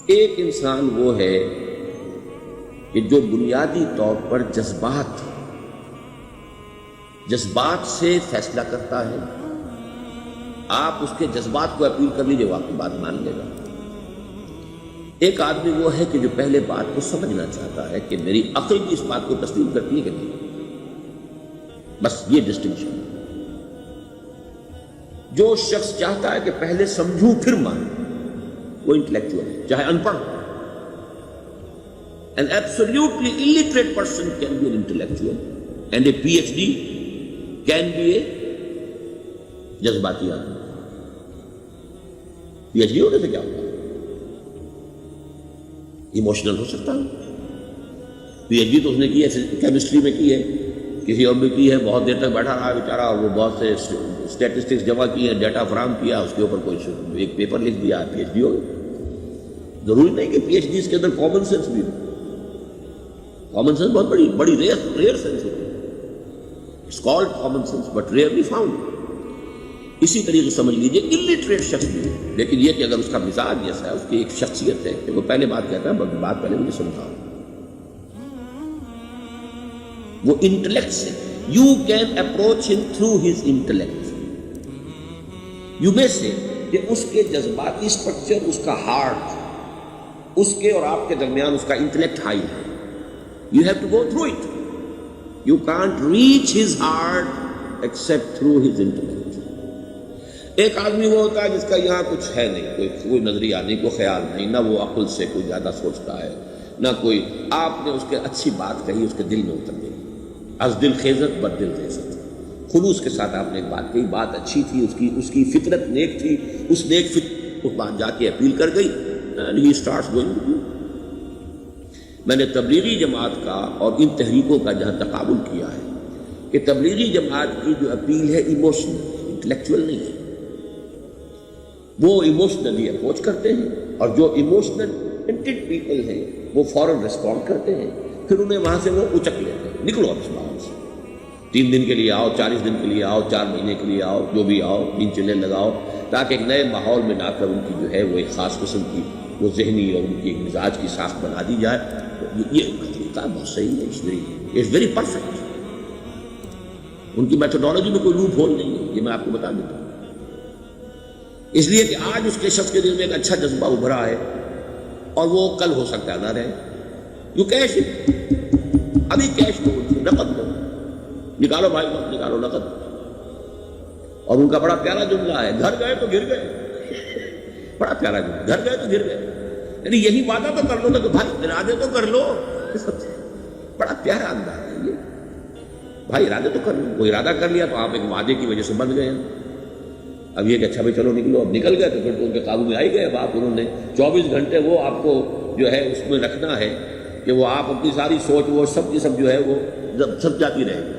ایک انسان وہ ہے کہ جو بنیادی طور پر جذبات سے فیصلہ کرتا ہے. آپ اس کے جذبات کو اپیل کر لیجیے، وہ آپ کی بات مان لے گا. ایک آدمی وہ ہے کہ جو پہلے بات کو سمجھنا چاہتا ہے کہ میری عقل بھی اس بات کو تسلیم کرتی ہے کہ نہیں. بس یہ ڈسٹنکشن. جو شخص چاہتا ہے کہ پہلے سمجھوں پھر مانوں، وہ انٹلیکچوئل ہے، چاہے ان پڑھ. An absolutely illiterate person can be an intellectual, and a PhD can be a جذباتی آدمی. PhD ہونے سے کیا ہوگا؟ ایموشنل ہو سکتا ہے. PhD تو اس نے کی ہے کیمسٹری میں کی ہے، کسی اور میں کی ہے، بہت دیر تک بیٹھا رہا بیچارہ، اور وہ بہت سے اسٹیٹسٹکس جمع کی ہیں، ڈیٹا فراہم کیا، اس کے اوپر کوئی ایک پیپر لکھ دیا، PhD ہو گئی. ضروری نہیں کہ PhD اس کے اندر کامن سینس بھی ہو. کامن سینس بہت بڑی ریئر سینس ہوتی ہے. It's called common sense but rarely found. اسی طریقے سمجھ لیجئے الٹریٹ شخص بھی ہے، لیکن یہ کہ اگر اس کا مزاج جیسا ہے، اس کی ایک شخصیت ہے کہ وہ پہلے بات کہتا ہے، بات پہلے مجھے سمجھاؤ. وہ انٹلیکٹ سے یو کین اپروچ ہم تھرو ہز انٹلیکٹ. یو میں سے کہ اس کے جذباتی اسٹرکچر، اس کا ہارٹ، اس کے اور آپ کے درمیان اس کا انٹلیکٹ ہائی ہے. You have to go through it. You can't reach his heart except through his intellect. ایک آدمی وہ ہوتا ہے جس کا یہاں کچھ ہے نہیں، کوئی نظریہ نہیں، کوئی خیال نہیں، نہ وہ عقل سے کوئی زیادہ سوچتا ہے، نہ کوئی آپ نے اس کے اچھی بات کہی اس کے دل میں اتر گئی. از دل خیزت بد دل خیزت. خلوص کے ساتھ آپ نے ایک بات کہی، بات اچھی تھی، اس کی فطرت نیک تھی، اس نیک فطرت اس بات جا کے اپیل کر گئی. And he starts going to do. میں نے تبلیغی جماعت کا اور ان تحریکوں کا جہاں تقابل کیا ہے کہ تبلیغی جماعت کی جو اپیل ہے ایموشنل، انٹلیکچوئل نہیں ہے. وہ ایموشنلی اپروچ کرتے ہیں، اور جو ایموشنل پیپل ہیں وہ فوراً ریسپونڈ کرتے ہیں، پھر انہیں وہاں سے وہ اچک لیتے ہیں. نکلو اب اس ماحول سے، 3 دن کے لیے آؤ، 40 دن کے لیے آؤ، 4 مہینے کے لیے آؤ، جو بھی آؤ، 3 چلے لگاؤ، تاکہ ایک نئے ماحول میں لا کر ان کی جو ہے وہ ایک خاص قسم کی وہ ذہنی اور ان کی ایک مزاج کی ساخت بنا دی جائے. یہ طریقہ بہت صحیح ہے، اٹس ویری پرفیکٹ. ان کی میتھڈالوجی میں کوئی لوپ ہول نہیں ہے، یہ میں آپ کو بتا دیتا ہوں. اس لیے کہ آج اس کے شخص کے دل میں ایک اچھا جذبہ ابھرا ہے، اور وہ کل ہو سکتا ہے نہ رہے. یو کیش ابھی کیش دو، نقد دو، نکالو بھائی، نکالو نقد. اور ان کا بڑا پیارا جملہ ہے، گھر گئے تو گر گئے. بڑا پیارا جملہ، گھر گئے تو گر گئے. یعنی یہی وعدہ تو کر لو نا کہ بھائی ارادے تو کر لو. بڑا پیارا انداز ہے یہ. بھائی ارادے تو کر لو. وہ ارادہ کر لیا تو آپ ایک وعدے کی وجہ سے بن گئے. اب یہ کہ اچھا بھائی چلو نکلو، اب نکل گئے تو پھر تو ان کے قابو میں آئی گئے. اب آپ انہوں نے 24 گھنٹے وہ آپ کو جو ہے اس میں رکھنا ہے کہ وہ آپ اپنی ساری سوچ وہ سب کی سب جو ہے وہ سب جاتی رہے گی.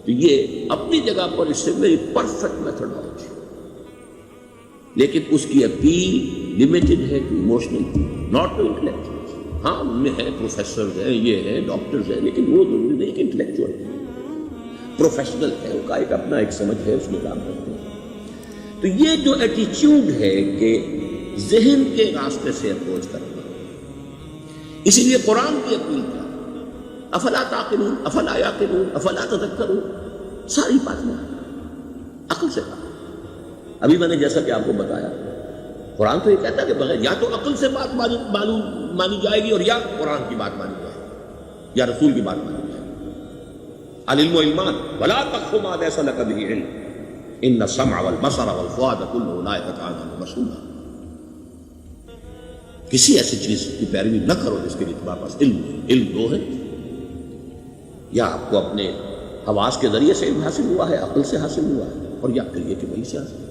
تو یہ اپنی جگہ پر اس سے میری پرفیکٹ میتھڈالوجی، لیکن اس کی اپیل لمیٹڈ ہے to emotional, not to intellectual. ہاں ان میں ہے پروفیسرز ہیں، یہ ہیں ڈاکٹرز ہیں، لیکن وہ ضروری نہیں کہ انٹلیکچوئل پروفیشنل ہے. ان کا ایک اپنا ایک سمجھ ہے، اس میں کام کرتے ہیں. تو یہ جو ایٹیچیوڈ ہے کہ ذہن کے راستے سے اپروچ کرنا، اسی لیے قرآن کی اپیل کیا، افلا تعقلون، افلا یعقلون، افلا تذکرون. ساری باتیں عقل سے کہا. ابھی میں نے جیسا کہ آپ کو بتایا، قرآن تو یہ کہتا ہے کہ بغیر یا تو عقل سے بات مانی جائے گی، اور یا قرآن کی بات مانی جائے گی، یا رسول کی بات مانی جائے گی. العلم علمان ولا تقف ما ليس لك به علم ان السمع والبصر والفؤاد كل اولئك كان عنه مسؤولا. کسی ایسی چیز کی پیروی نہ کرو جس کے لیے تمہارے پاس علم ہے. علم دو ہے، یا آپ کو اپنے حواس کے ذریعے سے علم حاصل ہوا ہے، عقل سے حاصل ہوا ہے، اور یا پھر یہ کہ وہی سے حاصل ہوا.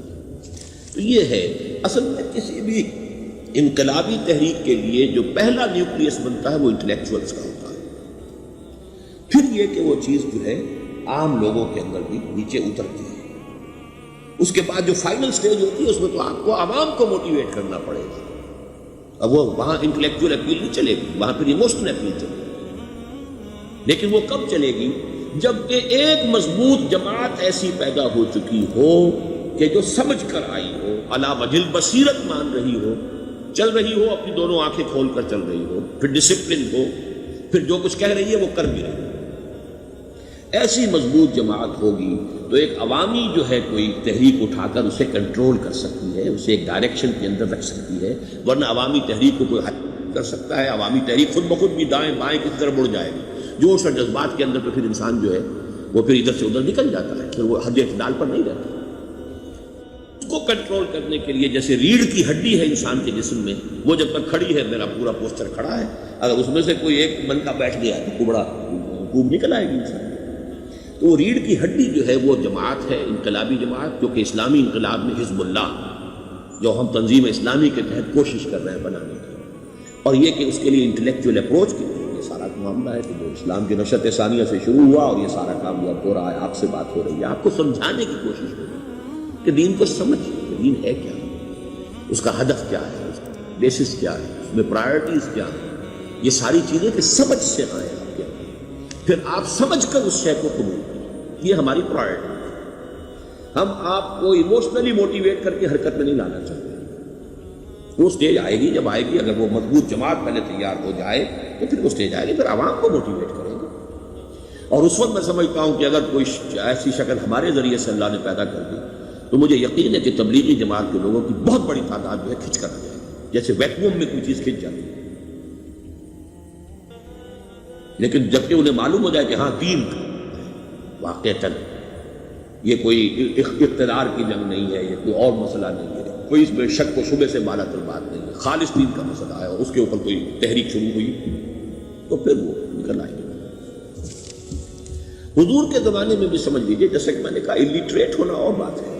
تو یہ ہے اصل میں کسی بھی انقلابی تحریک کے لیے جو پہلا نیوکلیس بنتا ہے وہ انٹلیکچوئلز کا ہوتا ہے. پھر یہ کہ وہ چیز جو ہے عام لوگوں کے اندر بھی نیچے اترتی ہے. اس کے بعد جو فائنل سٹیج ہوتی ہے اس میں تو آپ کو عوام کو موٹیویٹ کرنا پڑے گا. اب وہ وہاں انٹلیکچوئل اپیل نہیں چلے گی، وہاں پھر ایموشنل اپیل چلے گی. لیکن وہ کب چلے گی؟ جبکہ ایک مضبوط جماعت ایسی پیدا ہو چکی ہو کہ جو سمجھ کر آئی ہو، علی وجہ البصیرت مان رہی ہو چل رہی ہو اپنی دونوں آنکھیں کھول کر چل رہی ہو، پھر ڈسپلن ہو، پھر جو کچھ کہہ رہی ہے وہ کر بھی رہی ہے، ایسی مضبوط جماعت ہوگی تو ایک عوامی جو ہے کوئی تحریک اٹھا کر اسے کنٹرول کر سکتی ہے، اسے ایک ڈائریکشن کے اندر رکھ سکتی ہے، ورنہ عوامی تحریک کو کوئی حل کر سکتا ہے؟ عوامی تحریک خود بخود بھی دائیں بائیں کس طرف مڑ جائے گی، جوش اور جذبات کے اندر تو پھر انسان جو ہے وہ پھر ادھر سے ادھر نکل جاتا ہے، پھر وہ حد اعتدال پر نہیں رہتا۔ اس کو کنٹرول کرنے کے لیے جیسے ریڑھ کی ہڈی ہے انسان کے جسم میں، وہ جب تک کھڑی ہے میرا پورا پوسچر کھڑا ہے، اگر اس میں سے کوئی ایک من کا بیٹھ گیا تو کبڑا کوب نکل آئے گی انسان۔ تو وہ ریڑھ کی ہڈی جو ہے وہ جماعت ہے، انقلابی جماعت، جو کہ اسلامی انقلاب میں حزب اللہ جو ہم تنظیم اسلامی کے تحت کوشش کر رہے ہیں بنانے کی، اور یہ کہ اس کے لیے انٹلیکچوئل اپروچ کی یہ سارا معاملہ ہے کہ جو اسلام کی نشأت ثانیہ سے شروع ہوا اور یہ سارا کام ہو رہا ہے، آپ سے بات ہو رہی ہے، آپ کو سمجھانے کی کوشش ہو رہی ہے کہ دین کو سمجھ، کہ دین ہے کیا، اس کا ہدف کیا ہے، اس کا بیسس کیا ہے، اس میں پرائرٹیز کیا ہیں، یہ ساری چیزیں کہ سمجھ سے آئیں آپ کے، پھر آپ سمجھ کر اس شے کو قبول کریں، یہ ہماری پرائرٹی ہے۔ ہم آپ کو ایموشنلی موٹیویٹ کر کے حرکت میں نہیں لانا چاہتے، وہ سٹیج آئے گی، جب آئے گی اگر وہ مضبوط جماعت پہلے تیار ہو جائے تو پھر وہ سٹیج آئے گی، پھر عوام کو موٹیویٹ کریں گے۔ اور اس وقت میں سمجھتا ہوں کہ اگر کوئی ایسی شکل ہمارے ذریعے سے اللہ نے پیدا کر دی تو مجھے یقین ہے کہ تبلیغی جماعت کے لوگوں کی بہت بڑی تعداد جو ہے کھنچ کر آ جائے گی، جیسے ویکیوم میں کوئی چیز کھنچ جاتی ہے۔ لیکن جبکہ انہیں معلوم ہو جائے کہ ہاں دین واقعتاً یہ کوئی اقتدار کی جنگ نہیں ہے، یہ کوئی اور مسئلہ نہیں ہے، کوئی اس میں شک و شبے سے بالا تر بات نہیں ہے، خالص دین کا مسئلہ ہے اور اس کے اوپر کوئی تحریک شروع ہوئی تو پھر وہ نکل آئے گی۔ حضور کے زمانے میں بھی سمجھ لیجیے، جیسے کہ میں نے کہا الٹریٹ ہونا اور بات ہے،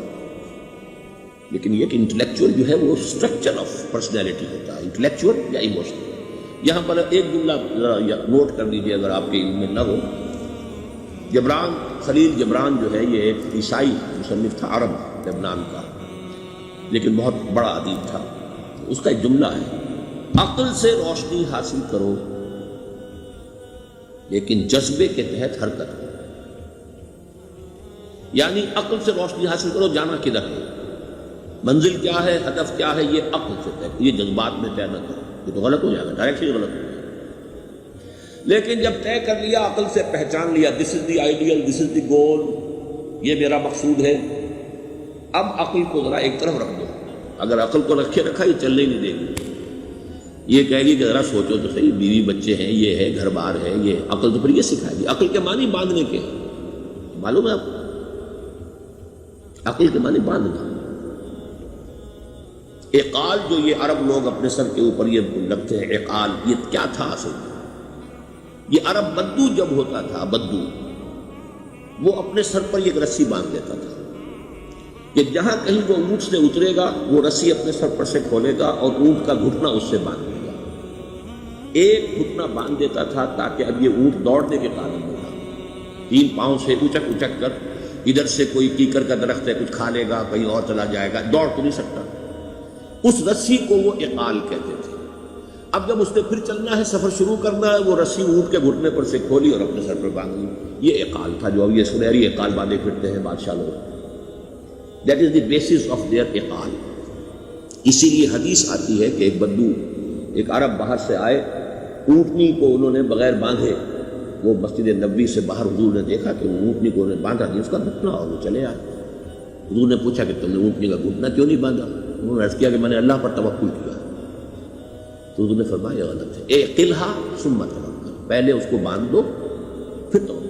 لیکن یہ کہ انٹلیکچوئل جو ہے وہ اسٹرکچر آف پرسنالٹی ہوتا ہے، انٹلیکچوئل یا ایموشنل۔ یہاں پر ایک جملہ ذرا نوٹ کر لیجیے اگر آپ کے علم میں نہ ہو، جبران خلیل جبران جو ہے یہ ایک عیسائی مصنف تھا عرب لبنان کا، لیکن بہت بڑا ادیب تھا۔ اس کا ایک جملہ ہے، عقل سے روشنی حاصل کرو لیکن جذبے کے تحت حرکت کرو، یعنی عقل سے روشنی حاصل کرو، جانا کدھر ہے، منزل کیا ہے، ہدف کیا ہے، یہ عقل سے طے، یہ جذبات میں طے نہ کرو، یہ تو غلط ہو جائے گا، ڈائریکشن غلط ہو جائے گا۔ لیکن جب طے کر لیا، عقل سے پہچان لیا، دس از دی آئیڈیل، دس از دی گول، یہ میرا مقصود ہے، اب عقل کو ذرا ایک طرف رکھ دو۔ اگر عقل کو رکھا یہ چلنے نہیں دے گی، یہ کہے گی کہ ذرا سوچو تو صحیح، بیوی بچے ہیں، یہ ہے، گھر بار ہے، یہ عقل تو پھر یہ سکھائے گی۔ عقل کے معنی باندھنے کے معلوم ہے آپ کو، عقل کے معنی باندھنا۔ اقال جو یہ عرب لوگ اپنے سر کے اوپر یہ لگتے ہیں، اقال یہ کیا تھا اصل میں؟ یہ عرب بدو جب ہوتا تھا، بدو وہ اپنے سر پر ایک رسی باندھ دیتا تھا کہ جہاں کہیں وہ اونٹ سے اترے گا وہ رسی اپنے سر پر سے کھولے گا اور اونٹ کا گھٹنا اس سے باندھ دے گا، ایک گھٹنا باندھ دیتا تھا تاکہ اب یہ اونٹ دوڑنے کے قابل ہوگا، تین پاؤں سے اچک اچک کر، ادھر سے کوئی کیکر کا درخت ہے کچھ کھا لے گا، کہیں اور چلا جائے گا، دوڑ تو نہیں سکتا۔ اس رسی کو وہ اقال کہتے تھے۔ اب جب اس نے پھر چلنا ہے، سفر شروع کرنا ہے، وہ رسی اونٹ کے گھٹنے پر سے کھولی اور اپنے سر پر باندھ لی، یہ اقال تھا جو اب یہ سنہری اقال باندھے پھرتے ہیں بادشاہ لوگ۔ That is the basis of their اقال۔ اسی لیے حدیث آتی ہے کہ ایک بدو، ایک عرب باہر سے آئے، اونٹنی کو انہوں نے بغیر باندھے، وہ مسجد نبوی سے باہر حضور نے دیکھا کہ وہ اونٹنی کو انہوں نے باندھا نہیں اس کا گھٹنا، اور وہ چلے آئے۔ حضور نے پوچھا کہ تم نے اونٹنی کا گھٹنا کیوں نہیں باندھا؟ انہوں نے عرض کیا کہ میں نے اللہ پر توکل کیا۔ تو حضور نے فرمایا یہ غلط ہے، اعقلھا ثم توکل، پہلے اس کو باندھ دو پھر توکل۔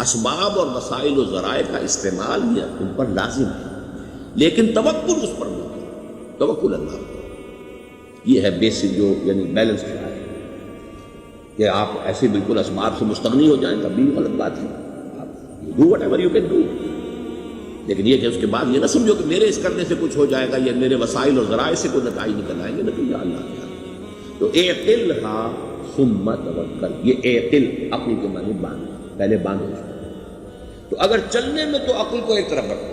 اسباب اور وسائل و ذرائع کا استعمال یہ تم پر لازم ہے، لیکن توکل اس پر نہیں، توکل اللہ پر۔ یہ ہے بیسک جو یعنی بیلنس کیا ہے کہ آپ ایسے بالکل اسباب سے مستغنی ہو جائیں تب بھی غلط بات ہے، آپ do what ever you can do, لیکن یہ کہ اس کے بعد یہ نہ سمجھو کہ میرے اس کرنے سے کچھ ہو جائے گا یا میرے وسائل اور ذرائع سے کوئی نتائج نکل آئیں گے، نتیجہ اللہ کے ہاتھ۔ تو اعقلھا ثم توکل، یہ اعقل عقل کے معنی باندھنا، پہلے باندھو۔ تو اگر چلنے میں تو عقل کو ایک طرف رکھو،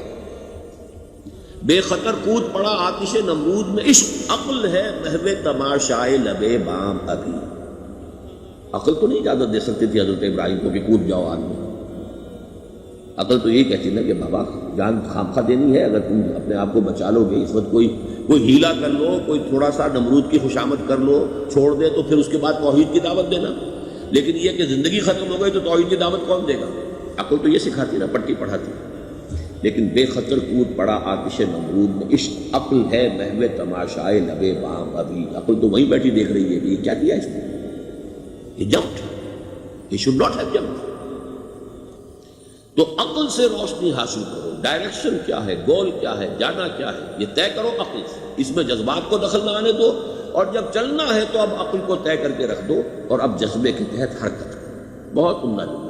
بے خطر کود پڑا آتش نمرود میں، عشق عقل ہے محو تماشائے لبے بام ابھی۔ عقل تو نہیں اجازت دے سکتی تھی حضرت ابراہیم کو کہ کود جاؤ آدمی، عقل تو یہ کہتی نا کہ بابا جان خامخواہ دینی ہے، اگر تم اپنے آپ کو بچا لو گے، اس وقت کوئی ہیلا کر لو، کوئی تھوڑا سا نمرود کی خوشامد کر لو، چھوڑ دے تو پھر اس کے بعد توحید کی دعوت دینا. لیکن یہ کہ زندگی ختم ہو گئی تو توحید کی دعوت کون دے گا؟ عقل تو یہ سکھاتی نا، پٹی پڑھاتی. لیکن بے خطر کود پڑا آتش نمرود میں، عشق عقل ہے محو تماشائے لبے بام ابھی. عقل تو وہیں بیٹھی دیکھ رہی ہے کہ یہ کیا کیا اس نے، یہ jumped, he should not have jumped. تو عقل سے روشنی حاصل کرو، ڈائریکشن کیا ہے، گول کیا ہے، جانا کیا ہے، یہ طے کرو عقل سے. اس میں جذبات کو دخل نہ آنے دو، اور جب چلنا ہے تو اب عقل کو طے کر کے رکھ دو، اور اب جذبے کے تحت حرکت کرو. بہت عمدہ.